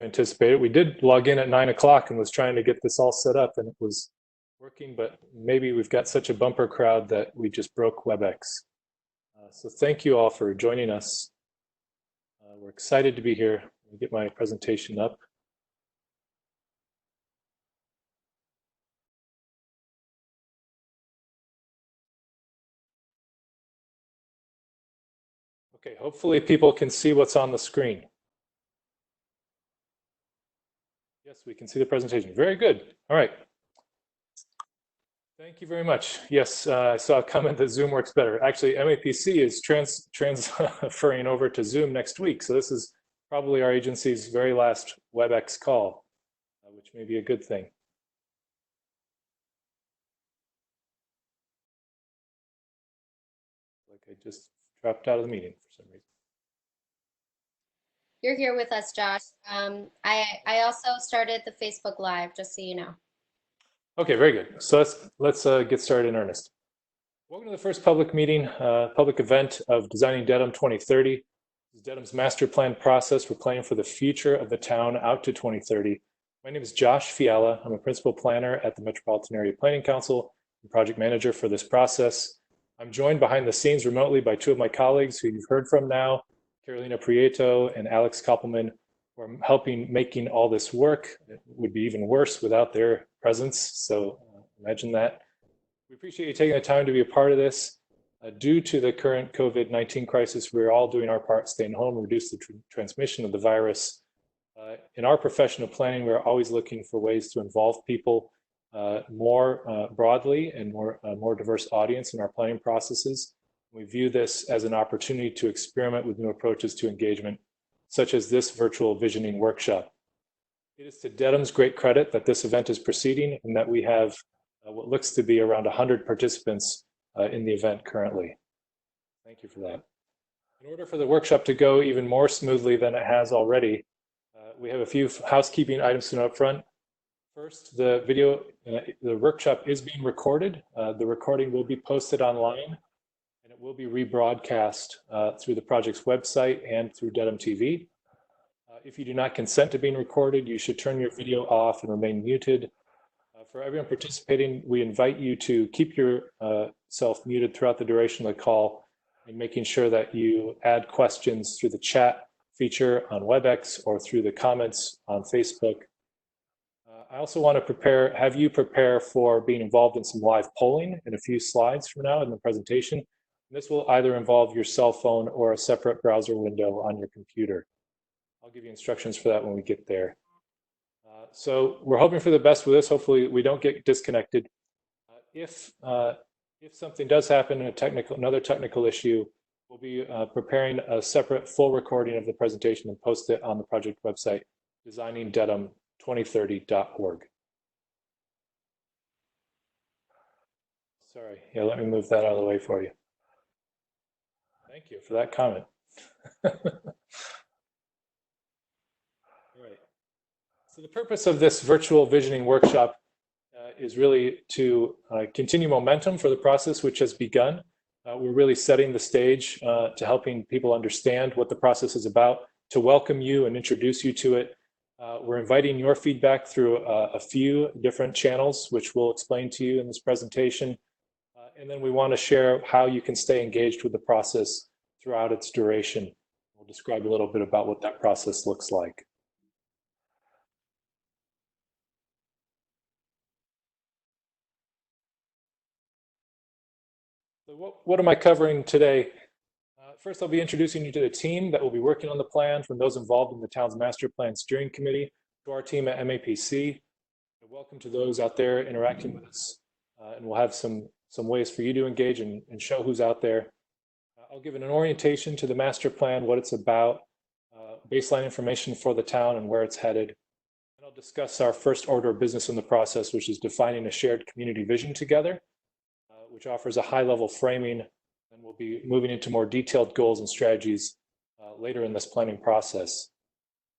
anticipated. We did log in at 9 o'clock and was trying to get this all set up, and it was working, but maybe we've got such a bumper crowd that we just broke WebEx. So thank you all for joining us. We're excited to be here. Let me get my presentation up. Okay, hopefully people can see what's on the screen. Yes, we can see the presentation. Very good. All right. Thank you very much. Yes, I saw a comment that Zoom works better. Actually, MAPC is transferring over to Zoom next week. So this is probably our agency's very last WebEx call, which may be a good thing. Like I just dropped out of the meeting for some reason. You're here with us, Josh. I also started the Facebook Live, just so you know. Okay, very good. So let's get started in earnest. Welcome to the first public meeting, public event of Designing Dedham 2030. This is Dedham's master plan process. We're planning for the future of the town out to 2030. My name is Josh Fiala. I'm a principal planner at the Metropolitan Area Planning Council and project manager for this process. I'm joined behind the scenes remotely by two of my colleagues who you've heard from now, Carolina Prieto and Alex Koppelman, who are helping making all this work. It would be even worse without their presence, so imagine that. We appreciate you taking the time to be a part of this. Due to the current COVID-19 crisis, we're all doing our part, staying home, reduce the transmission of the virus. In our profession of planning, we're always looking for ways to involve people more broadly and more diverse audience in our planning processes. We view this as an opportunity to experiment with new approaches to engagement, such as this virtual visioning workshop. It is to Dedham's great credit that this event is proceeding and that we have what looks to be around 100 participants in the event currently. Thank you for that. In order for the workshop to go even more smoothly than it has already, we have a few housekeeping items to know up front. First, the workshop is being recorded. The recording will be posted online, and it will be rebroadcast through the project's website and through Dedham TV. If you do not consent to being recorded, you should turn your video off and remain muted. For everyone participating, we invite you to keep yourself muted throughout the duration of the call, and making sure that you add questions through the chat feature on WebEx or through the comments on Facebook. I also want to have you prepare for being involved in some live polling in a few slides from now in the presentation. This will either involve your cell phone or a separate browser window on your computer. I'll give you instructions for that when we get there. So we're hoping for the best with this. Hopefully we don't get disconnected. If something does happen in another technical issue, we'll be preparing a separate full recording of the presentation and post it on the project website, designingdedham2030.org. Sorry, yeah, let me move that out of the way for you. Thank you for that comment. So the purpose of this virtual visioning workshop is really to continue momentum for the process, which has begun. We're really setting the stage to helping people understand what the process is about, to welcome you and introduce you to it. We're inviting your feedback through a few different channels, which we'll explain to you in this presentation. And then we want to share how you can stay engaged with the process throughout its duration. We'll describe a little bit about what that process looks like. So what am I covering today? First, I'll be introducing you to the team that will be working on the plan, from those involved in the town's master plan steering committee to our team at MAPC. And welcome to those out there interacting with us. And we'll have some ways for you to engage and show who's out there. I'll give an orientation to the master plan, what it's about, baseline information for the town and where it's headed. And I'll discuss our first order of business in the process, which is defining a shared community vision together, which offers a high-level framing, and we'll be moving into more detailed goals and strategies later in this planning process.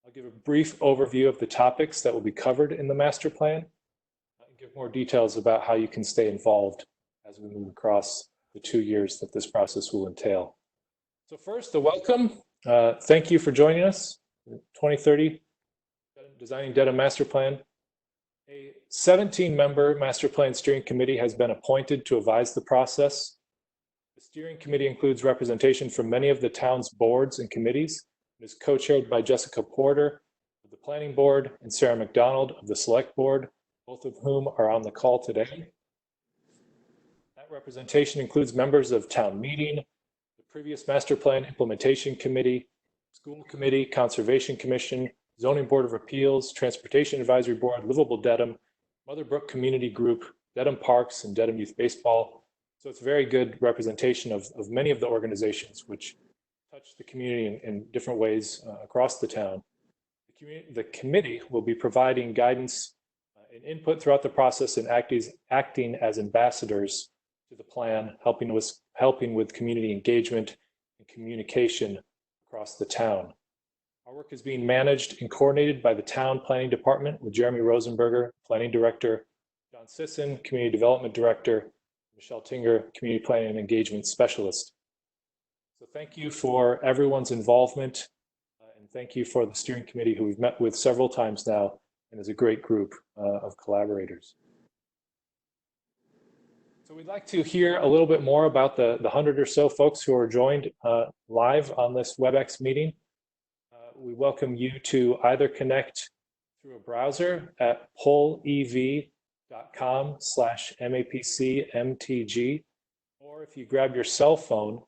I'll give a brief overview of the topics that will be covered in the master plan, and give more details about how you can stay involved as we move across the 2 years that this process will entail. So first, the welcome. Thank you for joining us. 2030 Designing Dedham Master Plan. A 17-member Master Plan Steering Committee has been appointed to advise the process. The steering committee includes representation from many of the town's boards and committees. It is co-chaired by Jessica Porter of the Planning Board and Sarah McDonald of the Select Board, both of whom are on the call today. That representation includes members of Town Meeting, the previous Master Plan Implementation Committee, School Committee, Conservation Commission, Zoning Board of Appeals, Transportation Advisory Board, Livable Dedham, Motherbrook Community Group, Dedham Parks, and Dedham Youth Baseball. So it's a very good representation of many of the organizations which touch the community in different ways across the town. The committee will be providing guidance and input throughout the process and acting as ambassadors to the plan, helping with community engagement and communication across the town. Our work is being managed and coordinated by the Town Planning Department with Jeremy Rosenberger, Planning Director, John Sisson, Community Development Director, Michelle Tinger, Community Planning and Engagement Specialist. So thank you for everyone's involvement, and thank you for the steering committee who we've met with several times now and is a great group of collaborators. So we'd like to hear a little bit more about the 100 or so folks who are joined live on this WebEx meeting. We welcome you to either connect through a browser at pollev.com/MAPCMTG, or if you grab your cell phone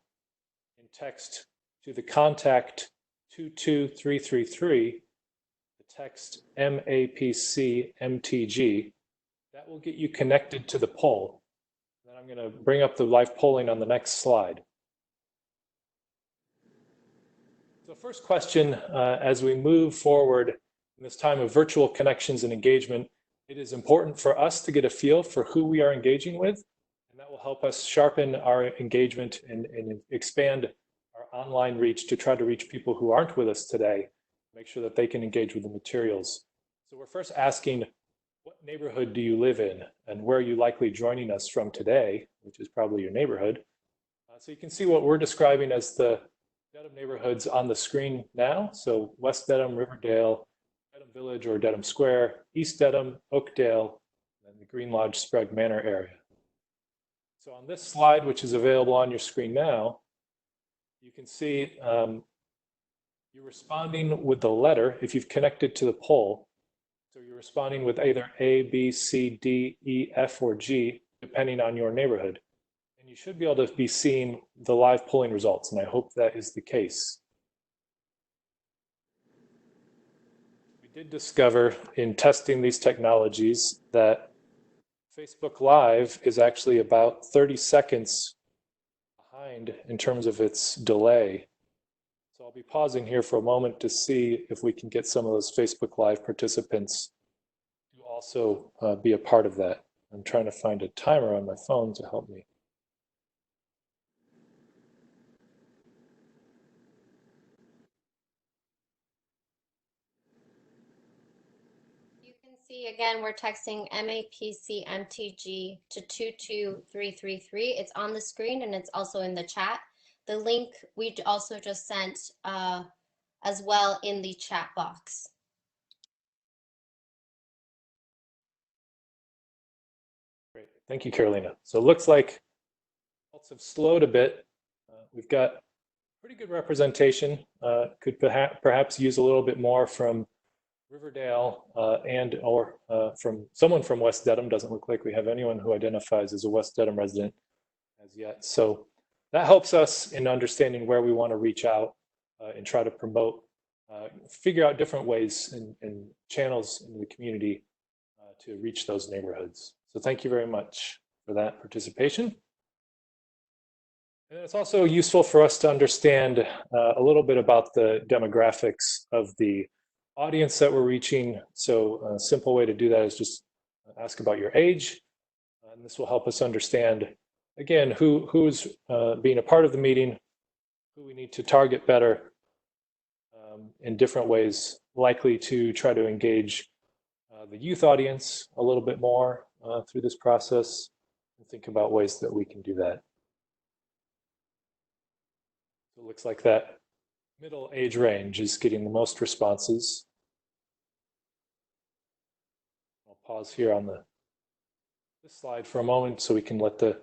and text to the contact 22333, the text MAPCMTG, that will get you connected to the poll. Then I'm going to bring up the live polling on the next slide. So first question, as we move forward in this time of virtual connections and engagement, it is important for us to get a feel for who we are engaging with, and that will help us sharpen our engagement and expand our online reach to try to reach people who aren't with us today, make sure that they can engage with the materials. So we're first asking, what neighborhood do you live in, and where are you likely joining us from today, which is probably your neighborhood. So you can see what we're describing as the Dedham neighborhoods on the screen now. So West Dedham, Riverdale, Dedham Village or Dedham Square, East Dedham, Oakdale, and the Green Lodge Sprague Manor area. So on this slide, which is available on your screen now, you can see you're responding with the letter if you've connected to the poll. So you're responding with either A, B, C, D, E, F, or G, depending on your neighborhood. And you should be able to be seeing the live polling results, and I hope that is the case. We did discover in testing these technologies that Facebook Live is actually about 30 seconds behind in terms of its delay. So I'll be pausing here for a moment to see if we can get some of those Facebook Live participants to also be a part of that. I'm trying to find a timer on my phone to help me. See, again, we're texting MAPCMTG to 22333. It's on the screen and it's also in the chat. The link we also just sent as well in the chat box. Great, thank you, Carolina. So it looks like results have slowed a bit. We've got pretty good representation. Could perhaps use a little bit more from Riverdale and or from someone from West Dedham. Doesn't look like we have anyone who identifies as a West Dedham resident as yet. So that helps us in understanding where we want to reach out and try to promote, figure out different ways and channels in the community to reach those neighborhoods. So thank you very much for that participation. And it's also useful for us to understand a little bit about the demographics of the audience that we're reaching. So a simple way to do that is just ask about your age. And this will help us understand, again, who's being a part of the meeting, who we need to target better in different ways, likely to try to engage the youth audience a little bit more through this process, and think about ways that we can do that. So it looks like that middle age range is getting the most responses. pause here on this slide for a moment so we can let the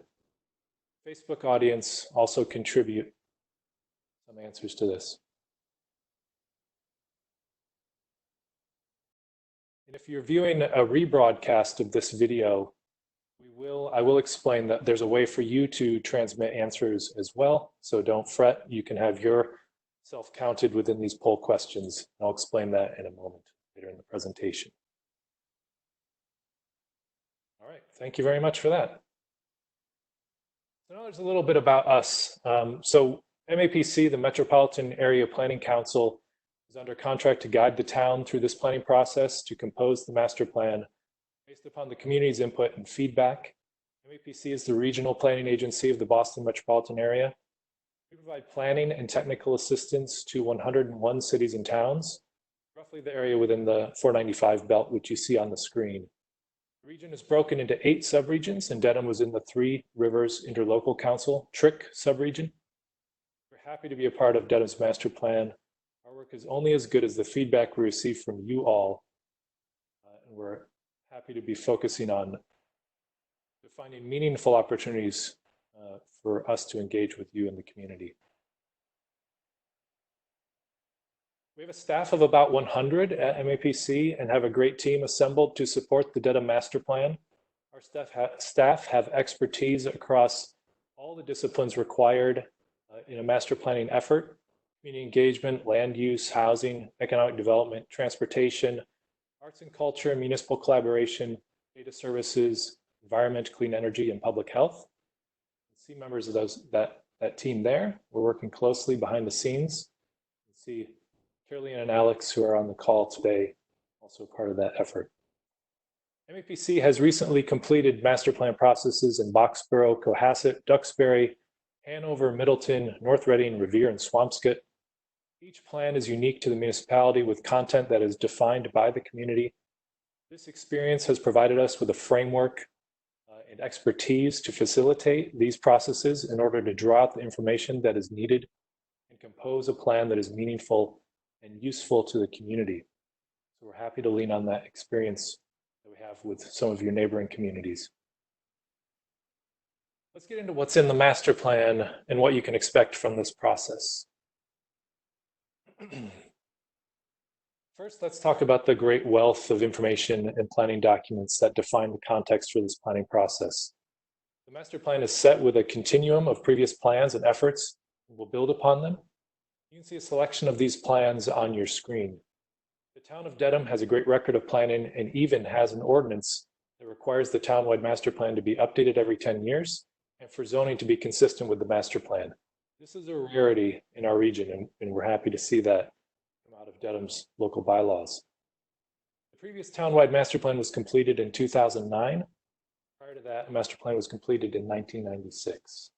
Facebook audience also contribute some answers to this. And if you're viewing a rebroadcast of this video, I will explain that there's a way for you to transmit answers as well. So don't fret, you can have your self counted within these poll questions. I'll explain that in a moment later in the presentation. All right, thank you very much for that. So now there's a little bit about us. So MAPC, the Metropolitan Area Planning Council, is under contract to guide the town through this planning process to compose the master plan based upon the community's input and feedback. MAPC is the regional planning agency of the Boston metropolitan area. We provide planning and technical assistance to 101 cities and towns, roughly the area within the 495 belt, which you see on the screen. The region is broken into 8 subregions, and Dedham was in the Three Rivers Interlocal Council, TRIC subregion. We're happy to be a part of Dedham's master plan. Our work is only as good as the feedback we receive from you all, and we're happy to be focusing on finding meaningful opportunities for us to engage with you in the community. We have a staff of about 100 at MAPC and have a great team assembled to support the Dedham master plan. Our staff have expertise across all the disciplines required in a master planning effort: community engagement, land use, housing, economic development, transportation, arts and culture, municipal collaboration, data services, environment, clean energy, and public health. You see members of that team there. We're working closely behind the scenes. You see Caroline and Alex, who are on the call today, also part of that effort. MAPC has recently completed master plan processes in Boxborough, Cohasset, Duxbury, Hanover, Middleton, North Reading, Revere, and Swampscott. Each plan is unique to the municipality with content that is defined by the community. This experience has provided us with a framework and expertise to facilitate these processes in order to draw out the information that is needed and compose a plan that is meaningful and useful to the community. So we're happy to lean on that experience that we have with some of your neighboring communities. Let's get into what's in the master plan and what you can expect from this process. First, let's talk about the great wealth of information and planning documents that define the context for this planning process. The master plan is set with a continuum of previous plans and efforts, and we'll build upon them. You can see a selection of these plans on your screen. The town of Dedham has a great record of planning and even has an ordinance that requires the townwide master plan to be updated every 10 years and for zoning to be consistent with the master plan. This is a rarity in our region, and we're happy to see that out of Dedham's local bylaws. The previous townwide master plan was completed in 2009. Prior to that, a master plan was completed in 1996.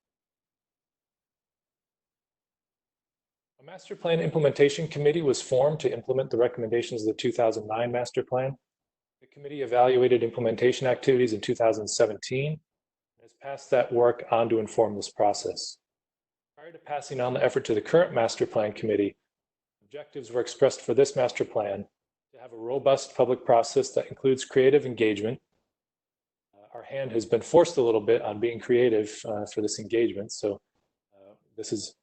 A master plan implementation committee was formed to implement the recommendations of the 2009 master plan. The committee evaluated implementation activities in 2017 and has passed that work on to inform this process. Prior to passing on the effort to the current master plan committee, objectives were expressed for this master plan to have a robust public process that includes creative engagement. Our hand has been forced a little bit on being creative for this engagement, so this is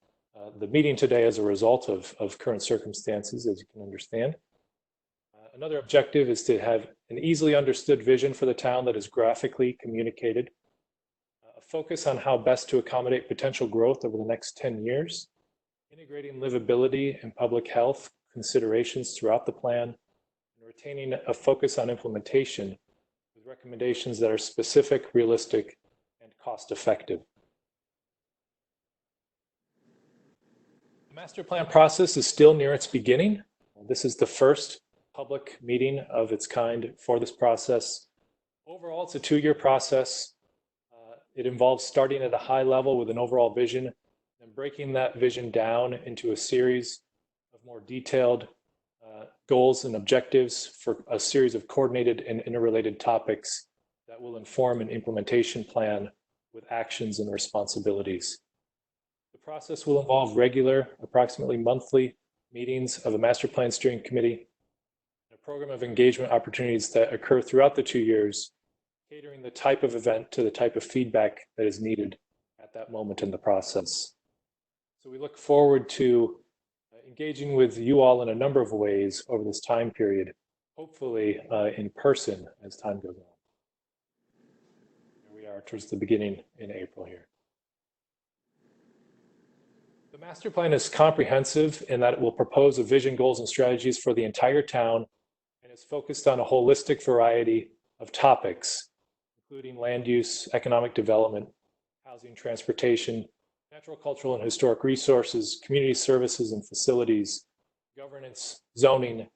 the meeting today as a result of current circumstances, as you can understand. Another objective is to have an easily understood vision for the town that is graphically communicated, a focus on how best to accommodate potential growth over the next 10 years, integrating livability and public health considerations throughout the plan, and retaining a focus on implementation with recommendations that are specific, realistic, and cost-effective. The master plan process is still near its beginning. This is the first public meeting of its kind for this process. Overall, it's a 2-year process. It involves starting at a high level with an overall vision and breaking that vision down into a series of more detailed goals and objectives for a series of coordinated and interrelated topics that will inform an implementation plan with actions and responsibilities. The process will involve regular, approximately monthly meetings of a master plan steering committee, a program of engagement opportunities that occur throughout the 2 years, catering the type of event to the type of feedback that is needed at that moment in the process. So we look forward to engaging with you all in a number of ways over this time period, hopefully in person as time goes on. Here we are towards the beginning in April here. The master plan is comprehensive in that it will propose a vision, goals, and strategies for the entire town, and is focused on a holistic variety of topics, including land use, economic development, housing, transportation, natural, cultural, and historic resources, community services and facilities, governance, zoning, and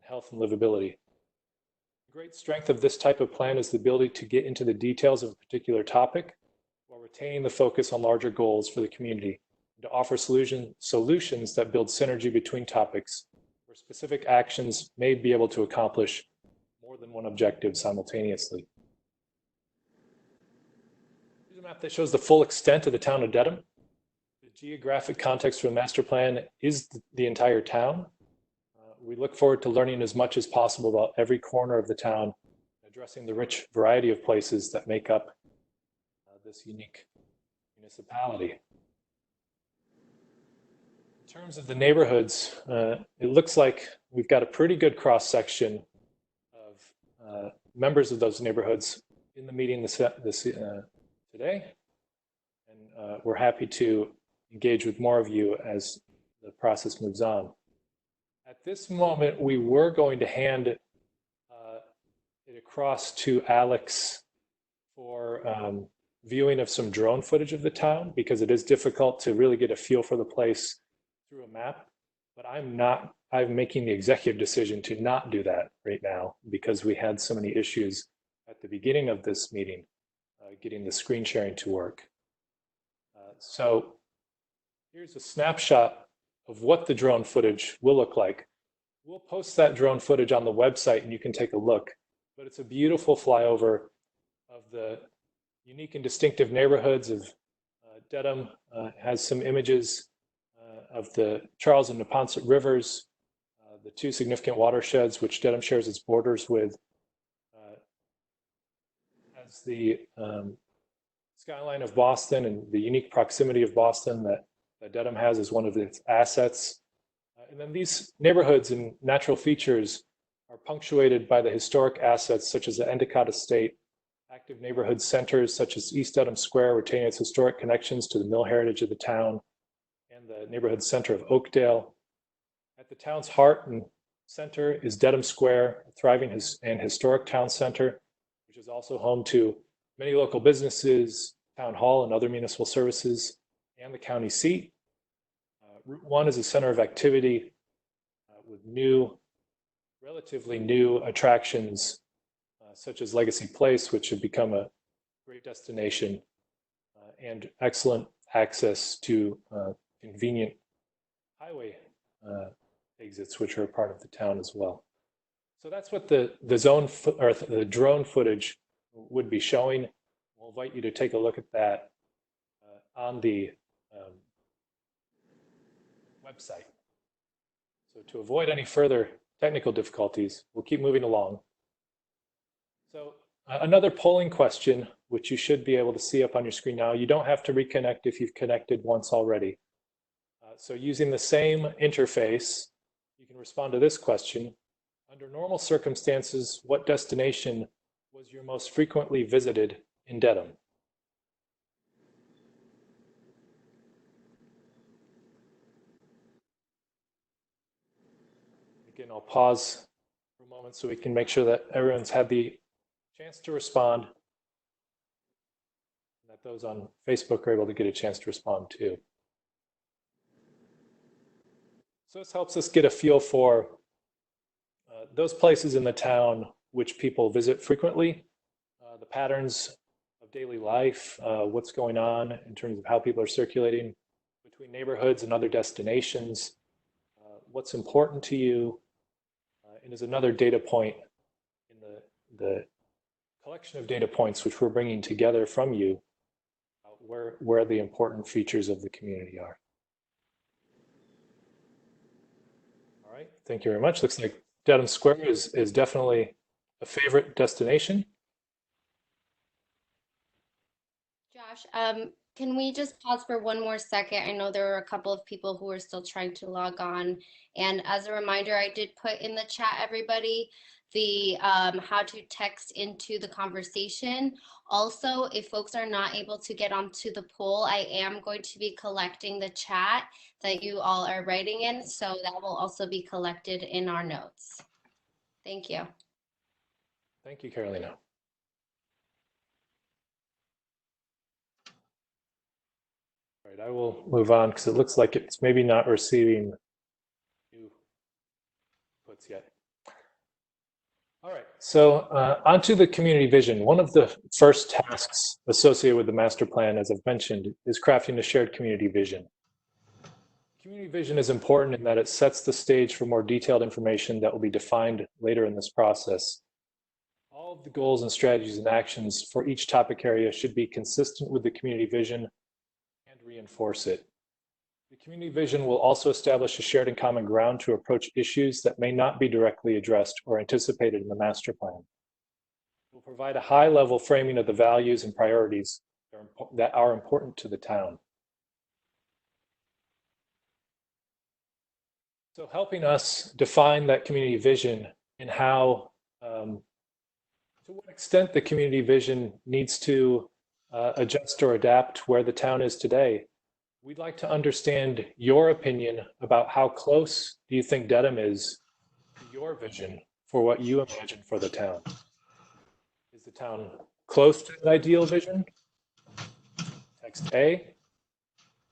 health and livability. The great strength of this type of plan is the ability to get into the details of a particular topic while retaining the focus on larger goals for the community, and to offer solutions that build synergy between topics where specific actions may be able to accomplish more than one objective simultaneously. Here's a map that shows the full extent of the town of Dedham. The geographic context for the master plan is the entire town. We look forward to learning as much as possible about every corner of the town, addressing the rich variety of places that make up this unique municipality. In terms of the neighborhoods, it looks like we've got a pretty good cross-section of members of those neighborhoods in the meeting today. And we're happy to engage with more of you as the process moves on. At this moment, we were going to hand it across to Alex for viewing of some drone footage of the town, because it is difficult to really get a feel for the place through a map. But I'm making the executive decision to not do that right now, because we had so many issues at the beginning of this meeting getting the screen sharing to work. So here's a snapshot of what the drone footage will look like. We'll post that drone footage on the website and you can take a look, but it's a beautiful flyover of the unique and distinctive neighborhoods of Dedham. Has some images of the Charles and Neponset rivers, the two significant watersheds which Dedham shares its borders with, has the skyline of Boston and the unique proximity of Boston that Dedham has as one of its assets. And then these neighborhoods and natural features are punctuated by the historic assets such as the Endicott Estate, active neighborhood centers such as East Dedham Square, retaining its historic connections to the mill heritage of the town, and the neighborhood center of Oakdale. At the town's heart and center is Dedham Square, a thriving and historic town center, which is also home to many local businesses, town hall and other municipal services, and the county seat. Route 1 is a center of activity with relatively new attractions such as Legacy Place, which have become a great destination, and excellent access to convenient highway exits, which are a part of the town as well. So that's what the drone footage would be showing. We'll invite you to take a look at that on the website. So to avoid any further technical difficulties, we'll keep moving along. So another polling question, which you should be able to see up on your screen now. You don't have to reconnect if you've connected once already. So using the same interface, you can respond to this question. Under normal circumstances, what destination was your most frequently visited in Dedham? Again, I'll pause for a moment so we can make sure that everyone's had the chance to respond, and that those on Facebook are able to get a chance to respond too. So this helps us get a feel for those places in the town which people visit frequently, the patterns of daily life, what's going on in terms of how people are circulating between neighborhoods and other destinations, what's important to you, and is another data point in the collection of data points which we're bringing together from you, where the important features of the community are. All right, thank you very much. Looks like Dedham Square is definitely a favorite destination. Josh, can we just pause for one more second? I know there were a couple of people who are still trying to log on. And as a reminder, I did put in the chat, everybody, the how to text into the conversation. Also, if folks are not able to get onto the poll, I am going to be collecting the chat that you all are writing in. So that will also be collected in our notes. Thank you. Thank you, Carolina. All right, I will move on because it looks like it's maybe not receiving new puts yet. All right, so onto the community vision. One of the first tasks associated with the master plan, as I've mentioned, is crafting a shared community vision. Community vision is important in that it sets the stage for more detailed information that will be defined later in this process. All of the goals and strategies and actions for each topic area should be consistent with the community vision and reinforce it. The community vision will also establish a shared and common ground to approach issues that may not be directly addressed or anticipated in the master plan. It will provide a high-level framing of the values and priorities that are important to the town. So helping us define that community vision and how, to what extent the community vision needs to adjust or adapt where the town is today. We'd like to understand your opinion about how close do you think Dedham is to your vision for what you imagine for the town. Is the town close to the ideal vision? Text A.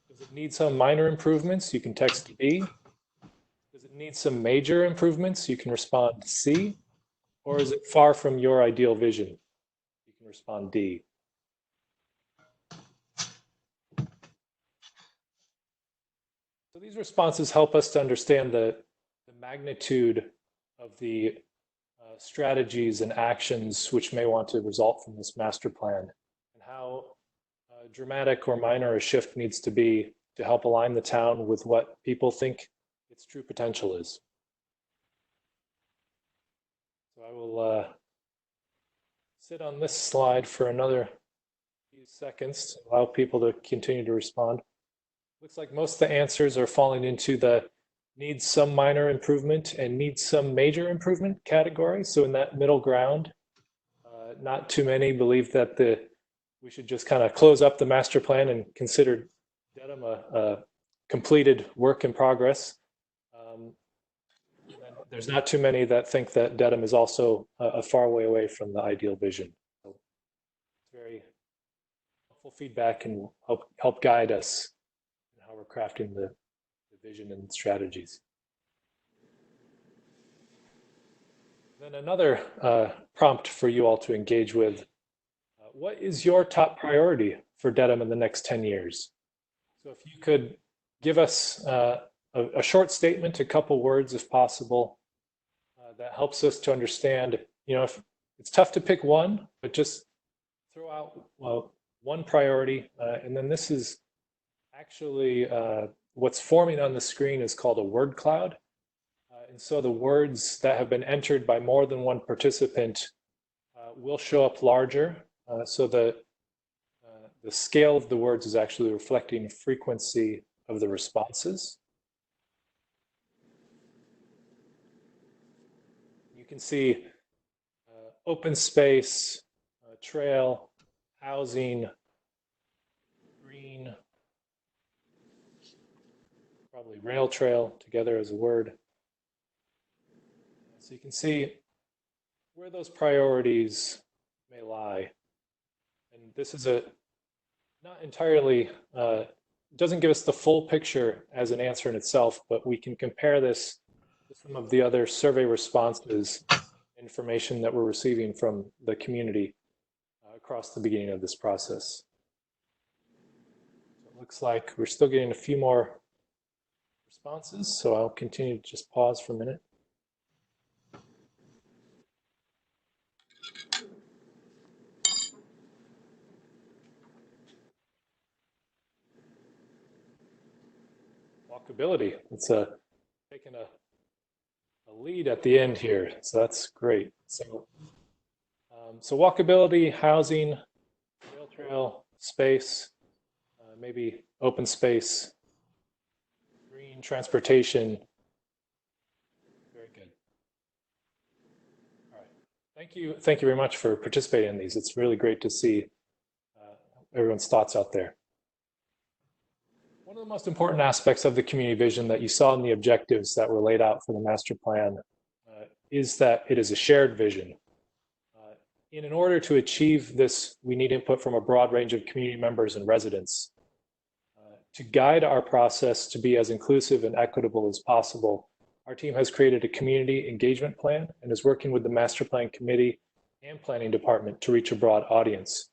Does it need some minor improvements? You can text B. Does it need some major improvements? You can respond C. Or is it far from your ideal vision? You can respond D. So these responses help us to understand the magnitude of the strategies and actions which may want to result from this master plan, and how dramatic or minor a shift needs to be to help align the town with what people think its true potential is. So I will sit on this slide for another few seconds to allow people to continue to respond. Looks like most of the answers are falling into the needs some minor improvement and needs some major improvement category. So in that middle ground, not too many believe that we should just kind of close up the master plan and consider Dedham a completed work in progress. There's not too many that think that Dedham is also a far way away from the ideal vision. So it's very helpful feedback and help guide us in how we're crafting the vision and strategies. Then another prompt for you all to engage with. What is your top priority for Dedham in the next 10 years? So if you could give us a short statement, a couple words if possible, that helps us to understand, if it's tough to pick one, but just throw out one priority. And then this is actually what's forming on the screen is called a word cloud. And so the words that have been entered by more than one participant will show up larger. So the scale of the words is actually reflecting frequency of the responses. You can see open space, trail, housing, green, probably rail trail together as a word. So you can see where those priorities may lie. And this is not entirely, doesn't give us the full picture as an answer in itself, but we can compare this to some of the other survey responses, information that we're receiving from the community across the beginning of this process. So it looks like we're still getting a few more responses, so I'll continue to just pause for a minute. Walkability. It's taken a lead at the end here, so that's great. So walkability, housing, rail trail, space, maybe open space, green transportation. Very good. All right. Thank you very much for participating in these. It's really great to see everyone's thoughts out there. One of the most important aspects of the community vision that you saw in the objectives that were laid out for the master plan is that it is a shared vision. And in order to achieve this, we need input from a broad range of community members and residents. To guide our process to be as inclusive and equitable as possible, our team has created a community engagement plan and is working with the master plan committee and planning department to reach a broad audience.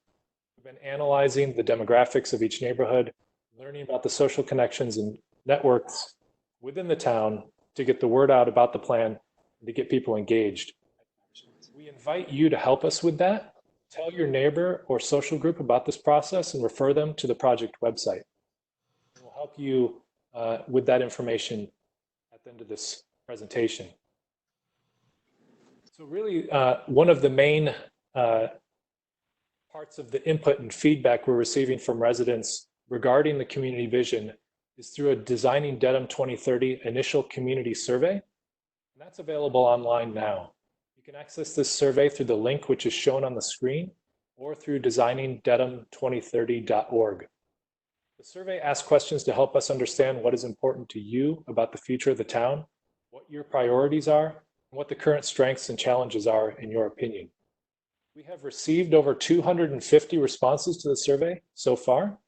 We've been analyzing the demographics of each neighborhood, learning about the social connections and networks within the town to get the word out about the plan and to get people engaged. We invite you to help us with that. Tell your neighbor or social group about this process and refer them to the project website. We'll help you with that information at the end of this presentation. So really, one of the main parts of the input and feedback we're receiving from residents regarding the community vision is through a Designing Dedham 2030 initial community survey. And that's available online now. You can access this survey through the link which is shown on the screen or through designingdedham2030.org. The survey asks questions to help us understand what is important to you about the future of the town, what your priorities are, and what the current strengths and challenges are in your opinion. We have received over 250 responses to the survey so far.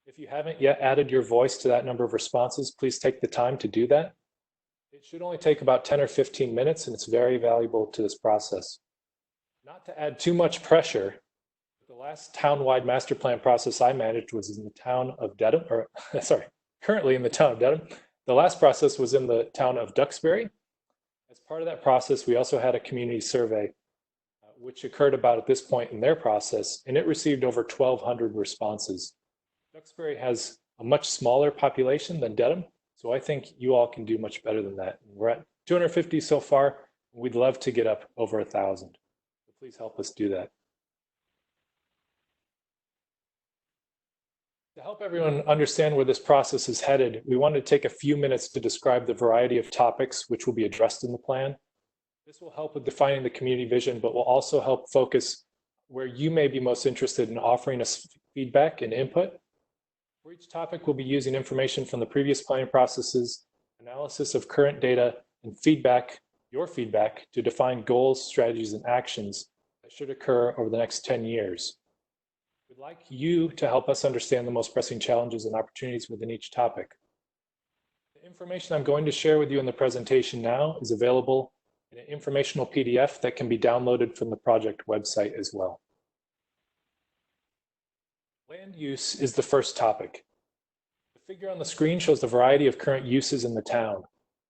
If you haven't yet added your voice to that number of responses, please take the time to do that. It should only take about 10 or 15 minutes, and it's very valuable to this process. Not to add too much pressure, the last town-wide master plan process I managed was in the town of Dedham, currently in the town of Dedham. The last process was in the town of Duxbury. As part of that process, we also had a community survey, which occurred about at this point in their process, and it received over 1,200 responses. Duxbury has a much smaller population than Dedham, so I think you all can do much better than that. We're at 250 so far, and we'd love to get up over 1,000. So please help us do that. To help everyone understand where this process is headed, we wanted to take a few minutes to describe the variety of topics which will be addressed in the plan. This will help with defining the community vision, but will also help focus where you may be most interested in offering us feedback and input. For each topic, we'll be using information from the previous planning processes, analysis of current data, and feedback, your feedback, to define goals, strategies, and actions that should occur over the next 10 years. We'd like you to help us understand the most pressing challenges and opportunities within each topic. The information I'm going to share with you in the presentation now is available in an informational PDF that can be downloaded from the project website as well. Land use is the first topic. The figure on the screen shows the variety of current uses in the town.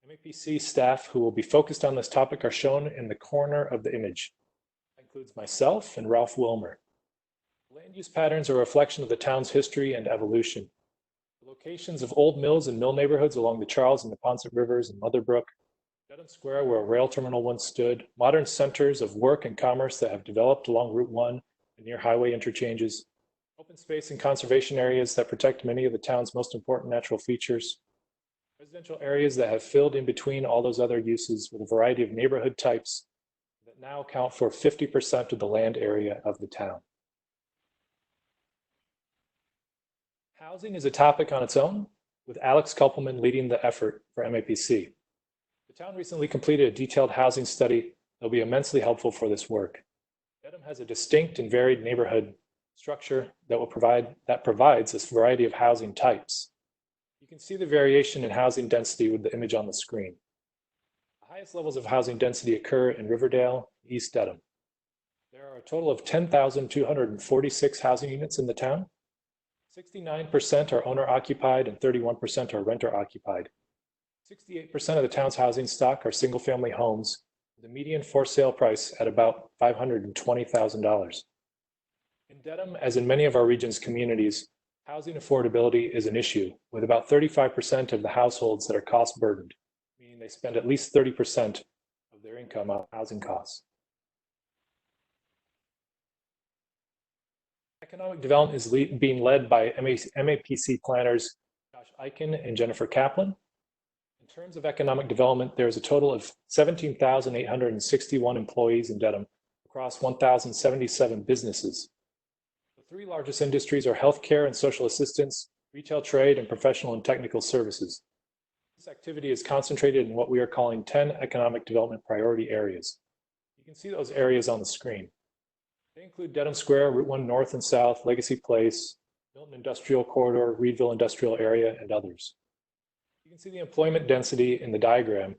MAPC staff who will be focused on this topic are shown in the corner of the image. That includes myself and Ralph Wilmer. Land use patterns are a reflection of the town's history and evolution. The locations of old mills and mill neighborhoods along the Charles and Neponset Rivers and Motherbrook, Dedham Square where a rail terminal once stood, modern centers of work and commerce that have developed along Route 1 and near highway interchanges, open space and conservation areas that protect many of the town's most important natural features, residential areas that have filled in between all those other uses with a variety of neighborhood types that now account for 50% of the land area of the town. Housing is a topic on its own, with Alex Kupelman leading the effort for MAPC. The town recently completed a detailed housing study that will be immensely helpful for this work. Dedham has a distinct and varied neighborhood structure that provides this variety of housing types. You can see the variation in housing density with the image on the screen. The highest levels of housing density occur in Riverdale, East Dedham. There are a total of 10,246 housing units in the town. 69% are owner-occupied and 31% are renter-occupied. 68% of the town's housing stock are single-family homes, with a median for-sale price at about $520,000. In Dedham, as in many of our region's communities, housing affordability is an issue, with about 35% of the households that are cost-burdened, meaning they spend at least 30% of their income on housing costs. Economic development is being led by MAPC planners Josh Eichen and Jennifer Kaplan. In terms of economic development, there is a total of 17,861 employees in Dedham across 1,077 businesses. The three largest industries are healthcare and social assistance, retail trade, and professional and technical services. This activity is concentrated in what we are calling 10 economic development priority areas. You can see those areas on the screen. They include Dedham Square, Route 1 North and South, Legacy Place, Milton Industrial Corridor, Reedville Industrial Area, and others. You can see the employment density in the diagram.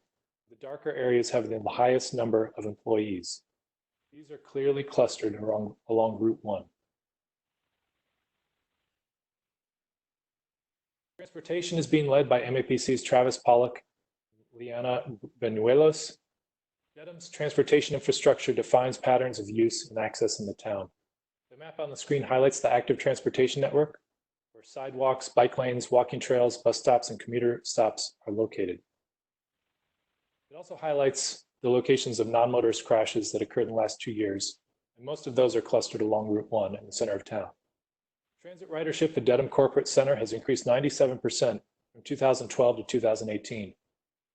The darker areas have the highest number of employees. These are clearly clustered along Route 1. Transportation is being led by MAPC's Travis Pollock, Liana Benuelos. Dedham's transportation infrastructure defines patterns of use and access in the town. The map on the screen highlights the active transportation network, where sidewalks, bike lanes, walking trails, bus stops, and commuter stops are located. It also highlights the locations of non-motorist crashes that occurred in the last 2 years, and most of those are clustered along Route 1 in the center of town. Transit ridership at Dedham Corporate Center has increased 97% from 2012 to 2018. In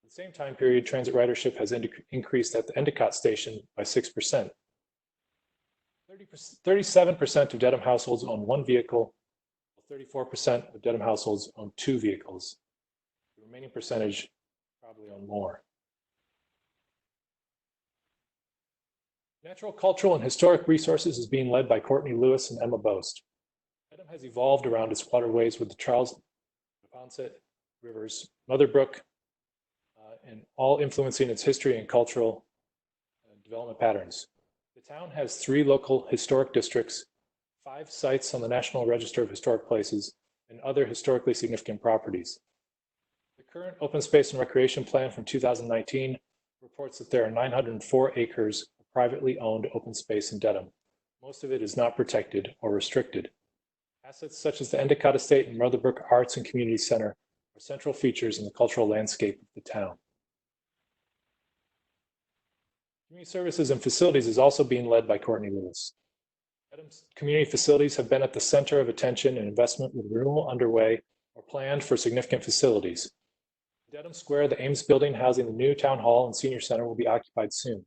the same time period, transit ridership has increased at the Endicott station by 6%. 37% of Dedham households own one vehicle, 34% of Dedham households own 2 vehicles. The remaining percentage probably own more. Natural, cultural, and historic resources is being led by Courtney Lewis and Emma Boast. Dedham has evolved around its waterways with the Charles, Neponset rivers, Mother Brook, and all influencing its history and cultural development patterns. The town has 3 local historic districts, 5 sites on the National Register of Historic Places, and other historically significant properties. The current open space and recreation plan from 2019 reports that there are 904 acres of privately owned open space in Dedham. Most of it is not protected or restricted. Assets such as the Endicott Estate and Mother Brook Arts and Community Center are central features in the cultural landscape of the town. Community services and facilities is also being led by Courtney Lewis. Dedham's community facilities have been at the center of attention and investment with renewal underway or planned for significant facilities. Dedham Square, the Ames building housing the new town hall and senior center will be occupied soon.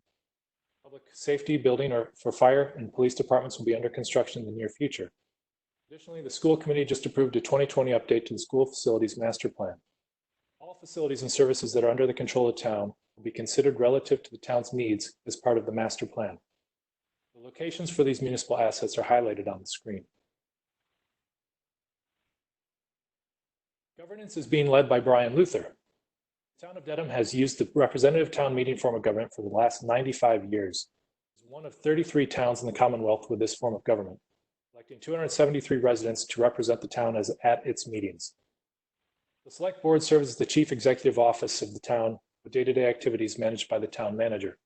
Public safety building for fire and police departments will be under construction in the near future. Additionally, the school committee just approved a 2020 update to the school facilities master plan. All facilities and services that are under the control of the town will be considered relative to the town's needs as part of the master plan. The locations for these municipal assets are highlighted on the screen. Governance is being led by Brian Luther. The town of Dedham has used the representative town meeting form of government for the last 95 years. It's one of 33 towns in the Commonwealth with this form of government, electing 273 residents to represent the town at its meetings. The select board serves as the chief executive office of the town with day-to-day activities managed by the town manager.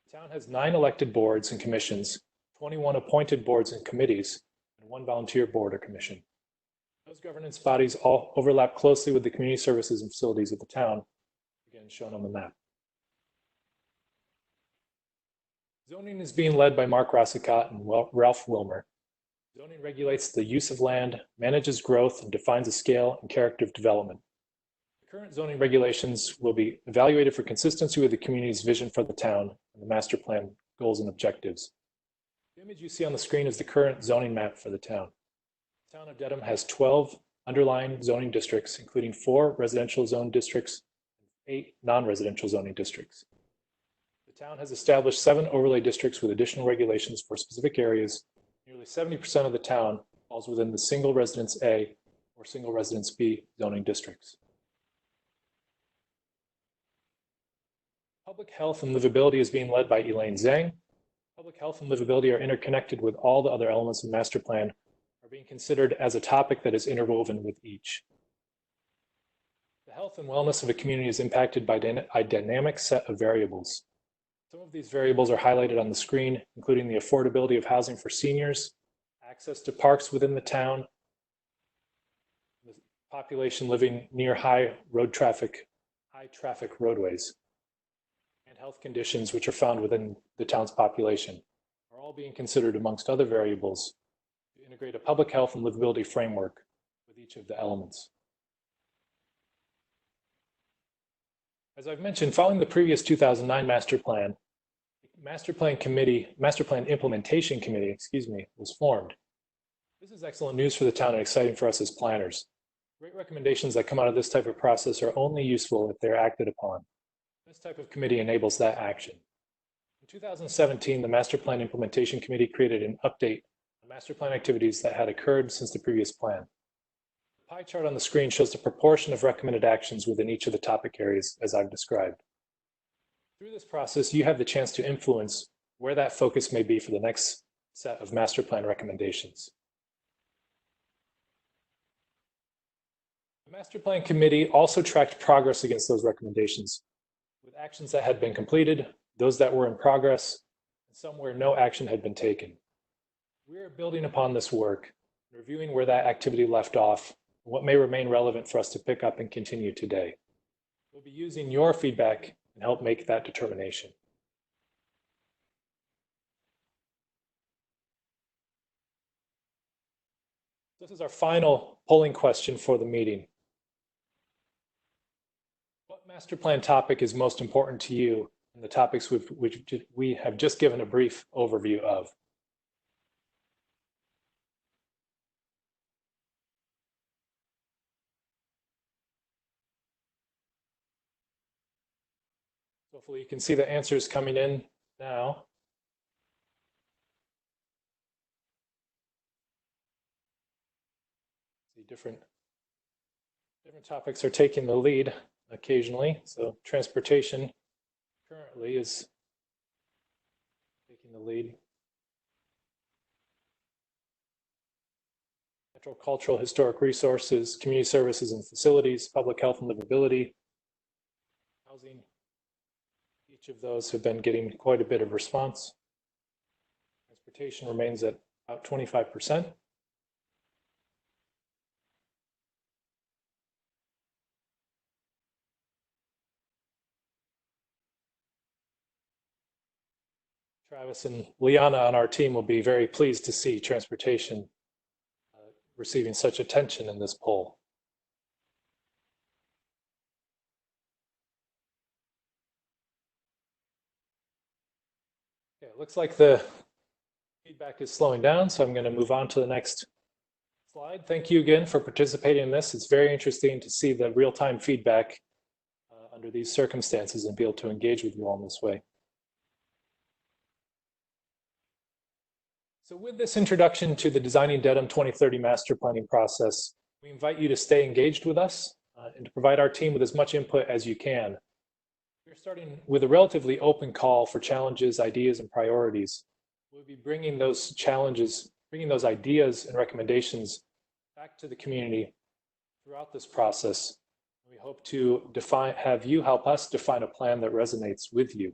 The town has 9 elected boards and commissions, 21 appointed boards and committees, and 1 volunteer board or commission. Those governance bodies all overlap closely with the community services and facilities of the town, again shown on the map. Zoning is being led by Mark Rossicott and Ralph Wilmer. Zoning regulates the use of land, manages growth, and defines the scale and character of development. The current zoning regulations will be evaluated for consistency with the community's vision for the town and the master plan goals and objectives. The image you see on the screen is the current zoning map for the town. The town of Dedham has 12 underlying zoning districts, including 4 residential zone districts and 8 non-residential zoning districts. The town has established 7 overlay districts with additional regulations for specific areas. Nearly 70% of the town falls within the single residence A or single residence B zoning districts. Public health and livability is being led by Elaine Zhang. Public health and livability are interconnected with all the other elements of the master plan, are being considered as a topic that is interwoven with each. The health and wellness of a community is impacted by a dynamic set of variables. Some of these variables are highlighted on the screen, including the affordability of housing for seniors, access to parks within the town, the population living near high traffic roadways, and health conditions which are found within the town's population are all being considered amongst other variables to integrate a public health and livability framework with each of the elements. As I've mentioned, following the previous 2009 master plan, Master Plan Implementation Committee, was formed. This is excellent news for the town and exciting for us as planners. Great recommendations that come out of this type of process are only useful if they're acted upon. This type of committee enables that action. In 2017, the Master Plan Implementation Committee created an update on master plan activities that had occurred since the previous plan. The pie chart on the screen shows the proportion of recommended actions within each of the topic areas as I've described. Through this process, you have the chance to influence where that focus may be for the next set of master plan recommendations. The Master Plan Committee also tracked progress against those recommendations, with actions that had been completed, those that were in progress, and some where no action had been taken. We are building upon this work, reviewing where that activity left off, and what may remain relevant for us to pick up and continue today. We'll be using your feedback and help make that determination. This is our final polling question for the meeting. What master plan topic is most important to you in the topics which we have just given a brief overview of? Hopefully you can see the answers coming in now. See different topics are taking the lead occasionally. So transportation currently is taking the lead. Natural, cultural, historic resources, community services and facilities, public health and livability, housing. Each of those have been getting quite a bit of response. Transportation remains at about 25%. Travis and Liana on our team will be very pleased to see transportation receiving such attention in this poll. Okay, it looks like the feedback is slowing down, so I'm going to move on to the next slide. Thank you again for participating in this. It's very interesting to see the real-time feedback under these circumstances and be able to engage with you all in this way. So with this introduction to the Designing Dedham 2030 master planning process, we invite you to stay engaged with us and to provide our team with as much input as you can. We're starting with a relatively open call for challenges, ideas, and priorities. We'll be bringing those challenges, bringing those ideas and recommendations back to the community throughout this process. We hope to have you help us define a plan that resonates with you.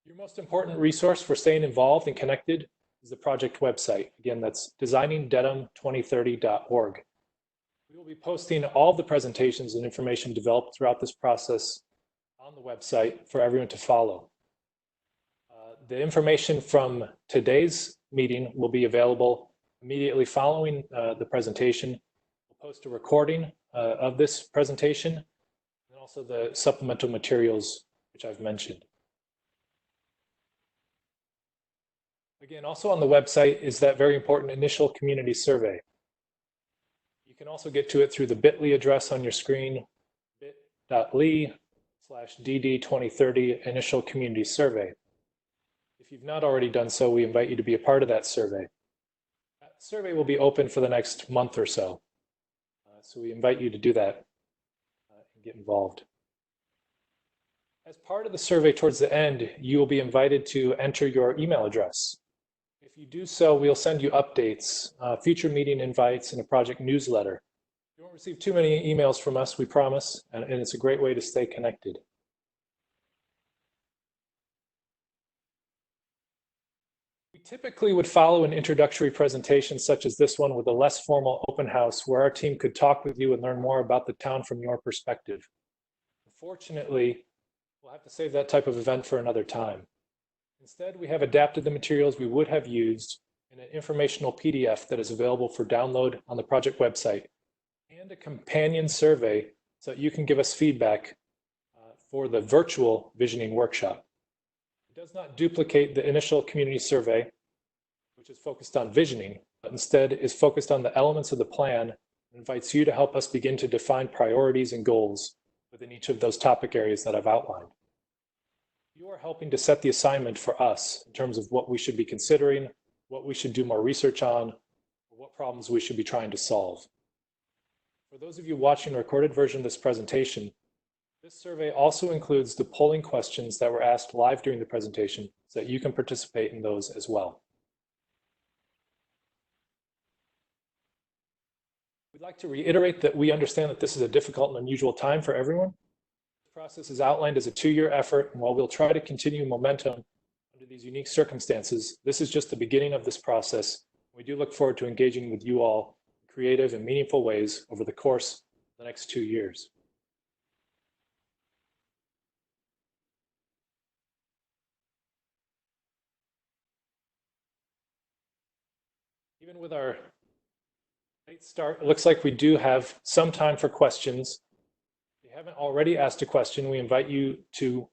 Your most important resource for staying involved and connected is the project website. Again, that's designingdedham2030.org. We will be posting all the presentations and information developed throughout this process on the website for everyone to follow. The information from today's meeting will be available immediately following the presentation. We'll post a recording of this presentation and also the supplemental materials which I've mentioned. Again, also on the website is that very important initial community survey. You can also get to it through the bit.ly address on your screen, bit.ly/DD2030 initial community survey. If you've not already done so, we invite you to be a part of that survey. That survey will be open for the next month or so. So we invite you to do that and get involved. As part of the survey towards the end, you will be invited to enter your email address. If you do so, we'll send you updates, future meeting invites, and a project newsletter. You won't receive too many emails from us, we promise, and it's a great way to stay connected. We typically would follow an introductory presentation such as this one with a less formal open house where our team could talk with you and learn more about the town from your perspective. Unfortunately, we'll have to save that type of event for another time. Instead, we have adapted the materials we would have used in an informational PDF that is available for download on the project website, and a companion survey so that you can give us feedback for the virtual visioning workshop. It does not duplicate the initial community survey, which is focused on visioning, but instead is focused on the elements of the plan and invites you to help us begin to define priorities and goals within each of those topic areas that I've outlined. You are helping to set the assignment for us in terms of what we should be considering, what we should do more research on, or what problems we should be trying to solve. For those of you watching the recorded version of this presentation, this survey also includes the polling questions that were asked live during the presentation so that you can participate in those as well. We'd like to reiterate that we understand that this is a difficult and unusual time for everyone. The process is outlined as a 2-year effort, and while we'll try to continue momentum under these unique circumstances, this is just the beginning of this process. We do look forward to engaging with you all in creative and meaningful ways over the course of the next 2 years. Even with our late start, it looks like we do have some time for questions. If you haven't already asked a question, we invite you to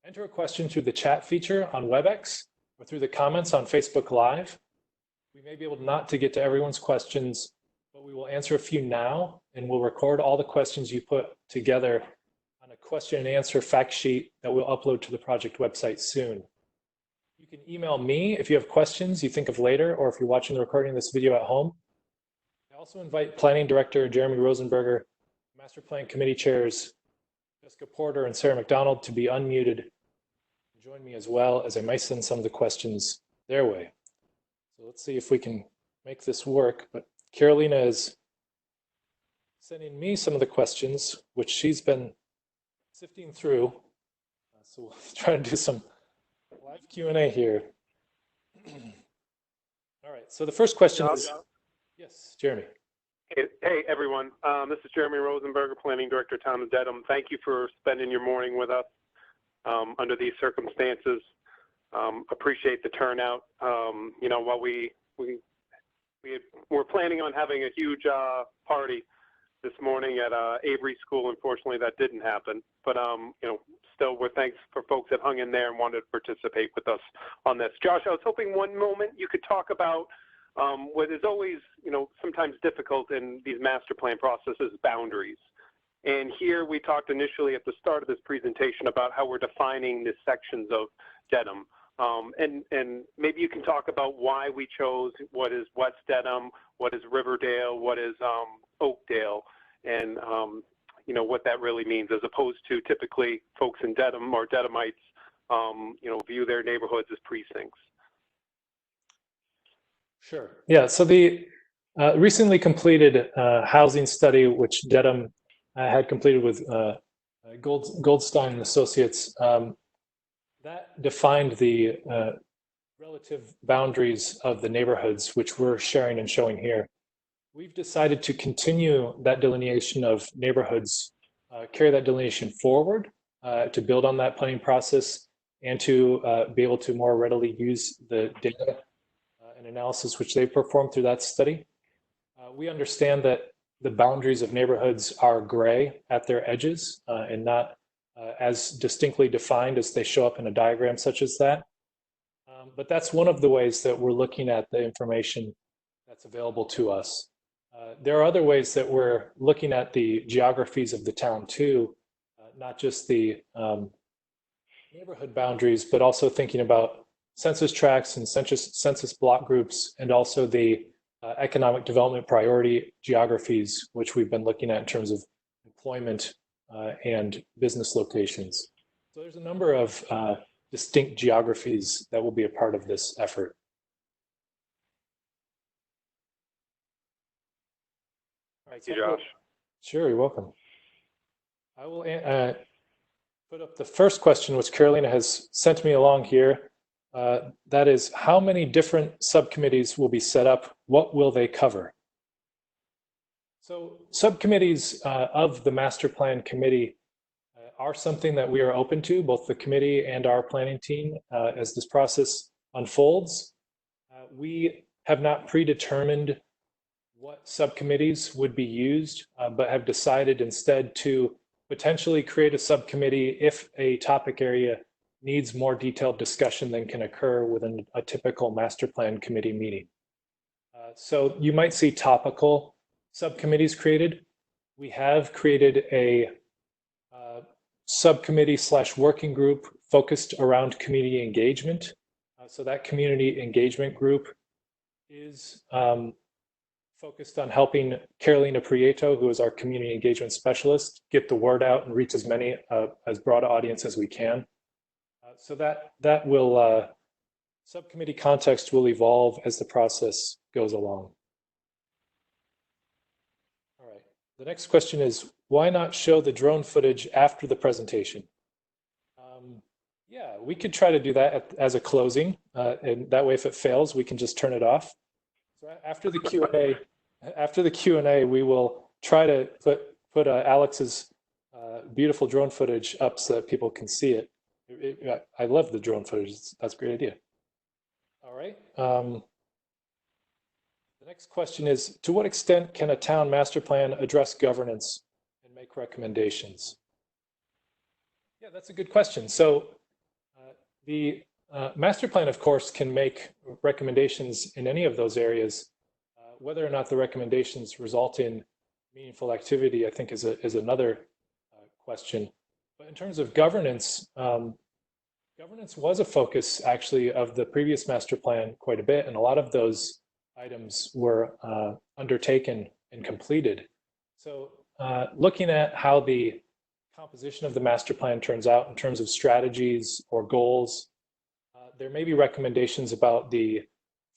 enter a question through the chat feature on WebEx or through the comments on Facebook Live. We may be able not to get to everyone's questions, but we will answer a few now, and we'll record all the questions you put together on a question and answer fact sheet that we'll upload to the project website soon. You can email me if you have questions you think of later, or if you're watching the recording of this video at home. I also invite Planning Director Jeremy Rosenberger, Master Plan Committee Chairs Jessica Porter and Sarah McDonald to be unmuted and join me, as well as I might send some of the questions their way. So let's see if we can make this work. But Carolina is sending me some of the questions, which she's been sifting through. So we'll try to do some live Q&A here. All right, so the first question is, yes, Jeremy. Hey everyone, this is Jeremy Rosenberger, Planning Director, Town of Dedham. Thank you for spending your morning with us under these circumstances. Appreciate the turnout. You know, while we were planning on having a huge party this morning at Avery School, unfortunately that didn't happen. But you know, still, we're thanks for folks that hung in there and wanted to participate with us on this. Josh, I was hoping one moment you could talk about what is always, you know, sometimes difficult in these master plan processes, boundaries. And here we talked initially at the start of this presentation about how we're defining the sections of Dedham. And maybe you can talk about why we chose what is West Dedham, what is Riverdale, what is Oakdale, and you know, what that really means, as opposed to typically folks in Dedham or Dedhamites, you know, view their neighborhoods as precincts. Sure. Yeah, so the recently completed housing study, which Dedham had completed with Goldstein and Associates, that defined the relative boundaries of the neighborhoods, which we're sharing and showing here. We've decided to continue that delineation of neighborhoods, carry that delineation forward to build on that planning process and to be able to more readily use the data and analysis which they performed through that study. We understand that the boundaries of neighborhoods are gray at their edges and not as distinctly defined as they show up in a diagram such as that. But that's one of the ways that we're looking at the information that's available to us. There are other ways that we're looking at the geographies of the town too, not just the neighborhood boundaries, but also thinking about census tracts and census block groups, and also the economic development priority geographies, which we've been looking at in terms of employment and business locations. So there's a number of distinct geographies that will be a part of this effort. Thank you, Josh. Sure, you're welcome. I will put up the first question, which Carolina has sent me along here. That is, how many different subcommittees will be set up? What will they cover? So subcommittees of the Master Plan Committee are something that we are open to, both the committee and our planning team, as this process unfolds. We have not predetermined what subcommittees would be used, but have decided instead to potentially create a subcommittee if a topic area needs more detailed discussion than can occur within a typical master plan committee meeting. So you might see topical subcommittees created. We have created a subcommittee / working group focused around community engagement. So that community engagement group is focused on helping Carolina Prieto, who is our community engagement specialist, get the word out and reach as many, as broad an audience as we can. So that will, subcommittee context will evolve as the process goes along. All right, the next question is, why not show the drone footage after the presentation? Yeah, we could try to do that as a closing, and that way if it fails, we can just turn it off. So after the Q&A, we will try to put Alex's beautiful drone footage up so that people can see it. I love the drone footage. That's a great idea. All right. The next question is, to what extent can a town master plan address governance and make recommendations? Yeah, that's a good question. So the master plan, of course, can make recommendations in any of those areas. Whether or not the recommendations result in meaningful activity, I think, is another question. But in terms of governance, governance was a focus, actually, of the previous master plan quite a bit, and a lot of those items were undertaken and completed. So looking at how the composition of the master plan turns out in terms of strategies or goals, there may be recommendations about the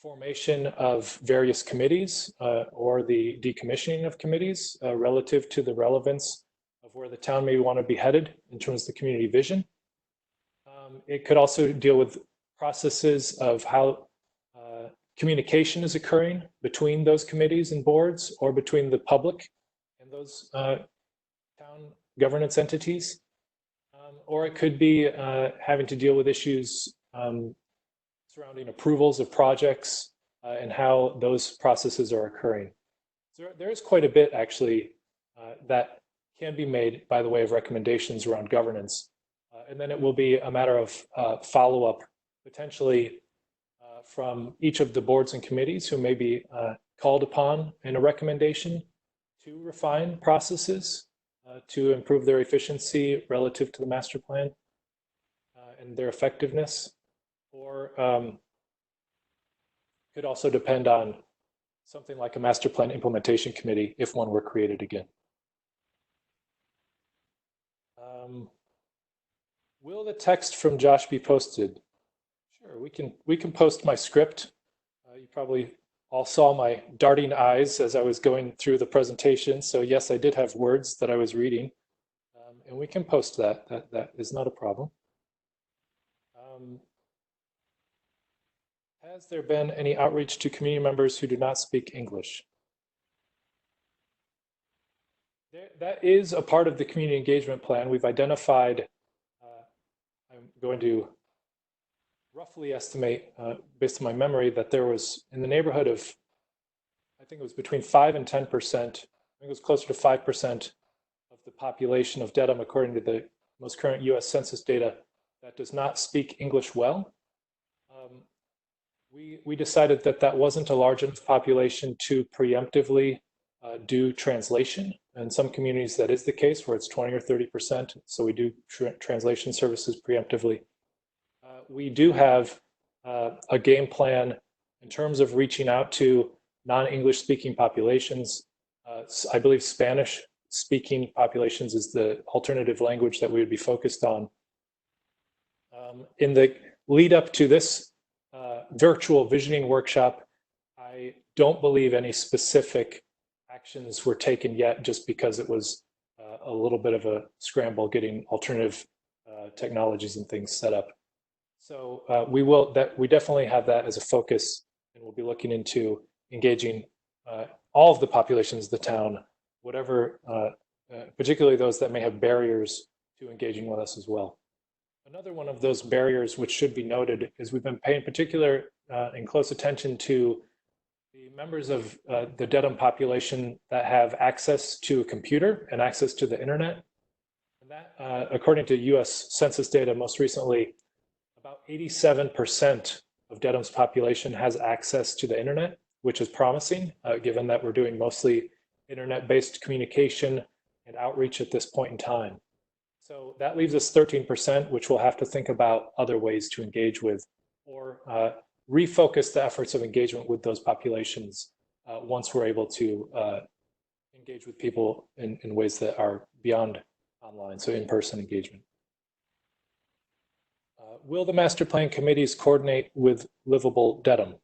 formation of various committees or the decommissioning of committees relative to the relevance of where the town may want to be headed in terms of the community vision. It could also deal with processes of how communication is occurring between those committees and boards, or between the public and those town governance entities. Or it could be having to deal with issues surrounding approvals of projects and how those processes are occurring. So there is quite a bit, actually, that can be made by the way of recommendations around governance. And then it will be a matter of follow-up, potentially from each of the boards and committees who may be called upon in a recommendation to refine processes to improve their efficiency relative to the master plan and their effectiveness. Or could also depend on something like a master plan implementation committee if one were created again. Will the text from Josh be posted? Sure, we can post my script. You probably all saw my darting eyes as I was going through the presentation. So yes, I did have words that I was reading, and we can post that. That is not a problem. Has there been any outreach to community members who do not speak English? That is a part of the community engagement plan. We've identified, I'm going to roughly estimate, based on my memory, that there was in the neighborhood of, I think it was between 5 and 10%, I think it was closer to 5% of the population of Dedham, according to the most current US Census data, that does not speak English well. We decided that that wasn't a large enough population to preemptively do translation. In some communities, that is the case, where it's 20 or 30%. So we do translation services preemptively. We do have a game plan in terms of reaching out to non-English speaking populations. I believe Spanish speaking populations is the alternative language that we would be focused on. In the lead up to this virtual visioning workshop, I don't believe any specific actions were taken yet, just because it was a little bit of a scramble getting alternative technologies and things set up. So we definitely have that as a focus, and we'll be looking into engaging all of the populations of the town, whatever, particularly those that may have barriers to engaging with us as well. Another one of those barriers which should be noted is we've been paying particular and close attention to the members of the Dedham population that have access to a computer and access to the internet. And that, according to US Census data most recently, about 87% of Dedham's population has access to the internet, which is promising, given that we're doing mostly internet-based communication and outreach at this point in time. So that leaves us 13%, which we'll have to think about other ways to engage with or refocus the efforts of engagement with those populations once we're able to engage with people in ways that are beyond online, so in-person engagement. Will the master plan committees coordinate with Livable Dedham?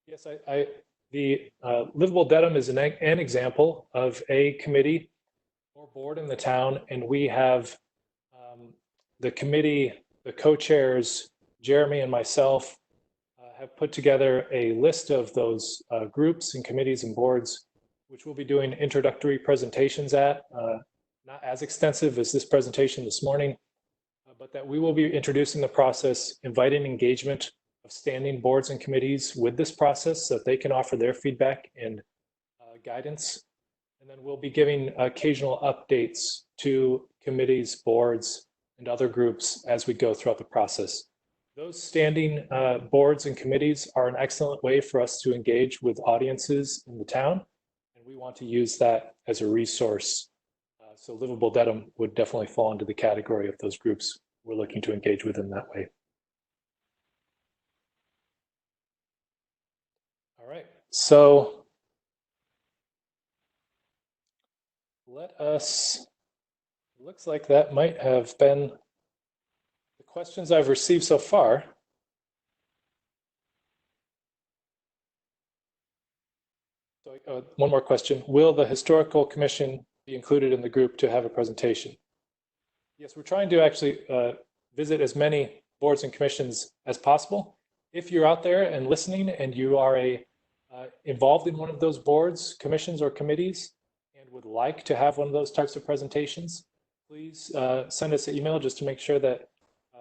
Yes, the Livable Dedham is an example of a committee or board in the town, and we have the committee, the co-chairs, Jeremy and myself, have put together a list of those groups and committees and boards, which we'll be doing introductory presentations at, not as extensive as this presentation this morning, but that we will be introducing the process, inviting engagement of standing boards and committees with this process so that they can offer their feedback and guidance. And then we'll be giving occasional updates to committees, boards, and other groups as we go throughout the process. Those standing boards and committees are an excellent way for us to engage with audiences in the town, and we want to use that as a resource. So Livable Dedham would definitely fall into the category of those groups we're looking to engage with in that way. All right, so let us, it looks like that might have been the questions I've received so far. So one more question. Will the Historical Commission be included in the group to have a presentation? Yes, we're trying to actually visit as many boards and commissions as possible. If you're out there and listening and you are involved in one of those boards, commissions, or committees and would like to have one of those types of presentations, please send us an email just to make sure that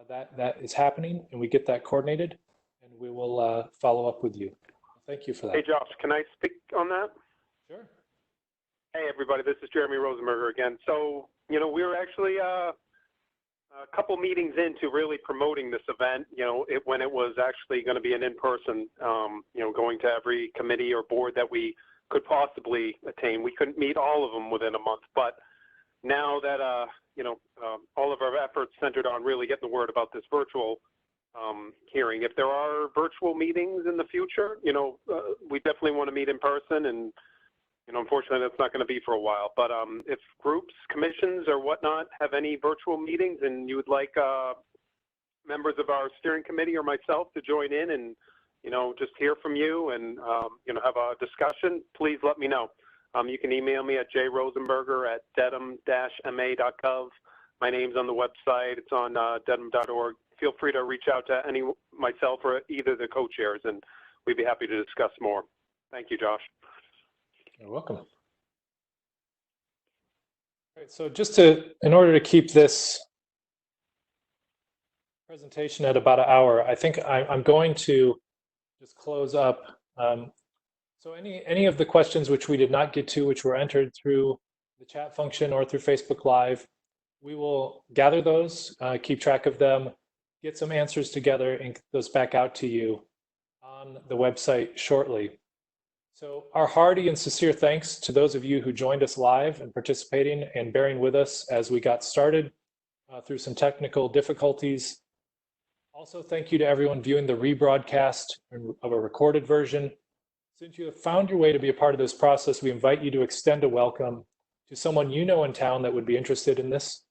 that is happening and we get that coordinated, and we will follow up with you. Thank you for that. Hey, Josh, can I speak on that? Sure. Hey, everybody, this is Jeremy Rosenberger again. So, you know, we were actually a couple meetings into really promoting this event, you know, when it was actually going to be an in-person, you know, going to every committee or board that we could possibly attain. We couldn't meet all of them within a month, but now that, you know, all of our efforts centered on really getting the word about this virtual hearing, if there are virtual meetings in the future, you know, we definitely want to meet in person, and you know, unfortunately, that's not going to be for a while. But if groups, commissions, or whatnot have any virtual meetings and you would like members of our steering committee or myself to join in and, you know, just hear from you and, you know, have a discussion, please let me know. You can email me at jrosenberger@dedham-ma.gov. My name's on the website. It's on dedham.org. Feel free to reach out to myself or either the co-chairs, and we'd be happy to discuss more. Thank you, Josh. You're welcome. All right, so just in order to keep this presentation at about an hour, I think I'm going to just close up. So any of the questions which we did not get to, which were entered through the chat function or through Facebook Live, we will gather those, keep track of them, get some answers together, and get those back out to you on the website shortly. So our hearty and sincere thanks to those of you who joined us live and participating and bearing with us as we got started through some technical difficulties. Also, thank you to everyone viewing the rebroadcast of a recorded version. Since you have found your way to be a part of this process, we invite you to extend a welcome to someone you know in town that would be interested in this.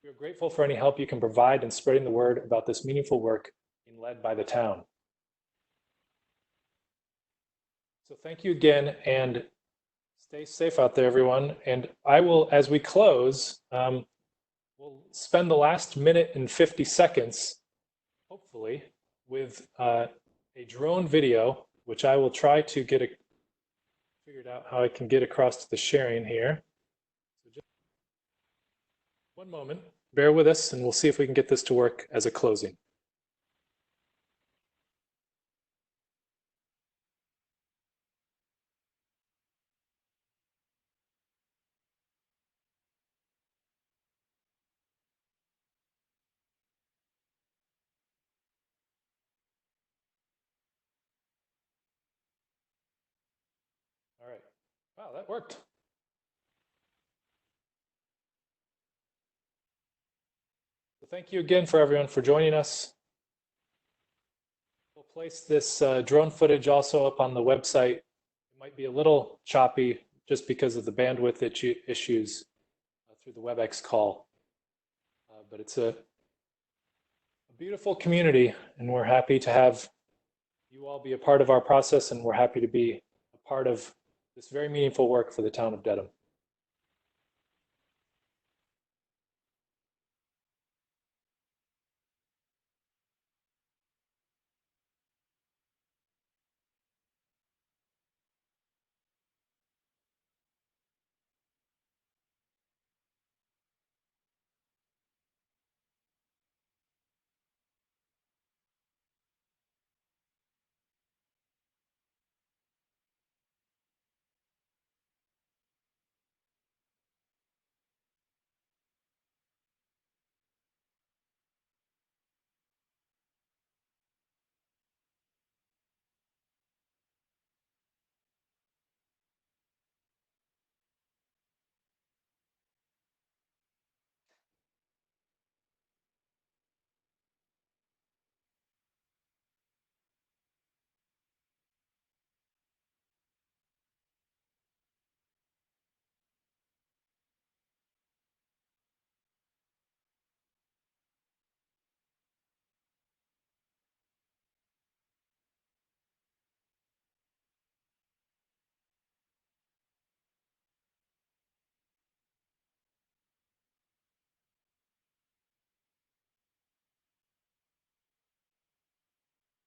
We are grateful for any help you can provide in spreading the word about this meaningful work being led by the town. So thank you again, and stay safe out there, everyone. And I will, as we close, we'll spend the last minute and 50 seconds, hopefully, with a drone video, which I will try to get figured out how I can get across to the sharing here. So just One moment. Bear with us, and we'll see if we can get this to work as a closing. All right. Wow, that worked. So thank you again for everyone for joining us. We'll place this drone footage also up on the website. It might be a little choppy just because of the bandwidth issues through the WebEx call. But it's a beautiful community, and we're happy to have you all be a part of our process, and we're happy to be a part of this very meaningful work for the town of Dedham.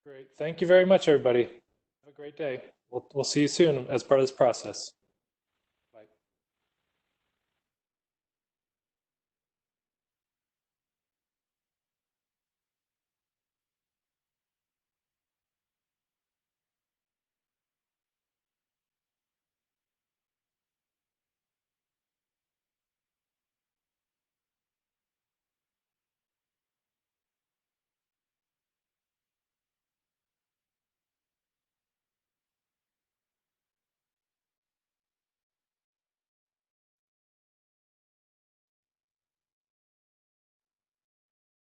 Great. Thank you very much, everybody. Have a great day. We'll see you soon as part of this process.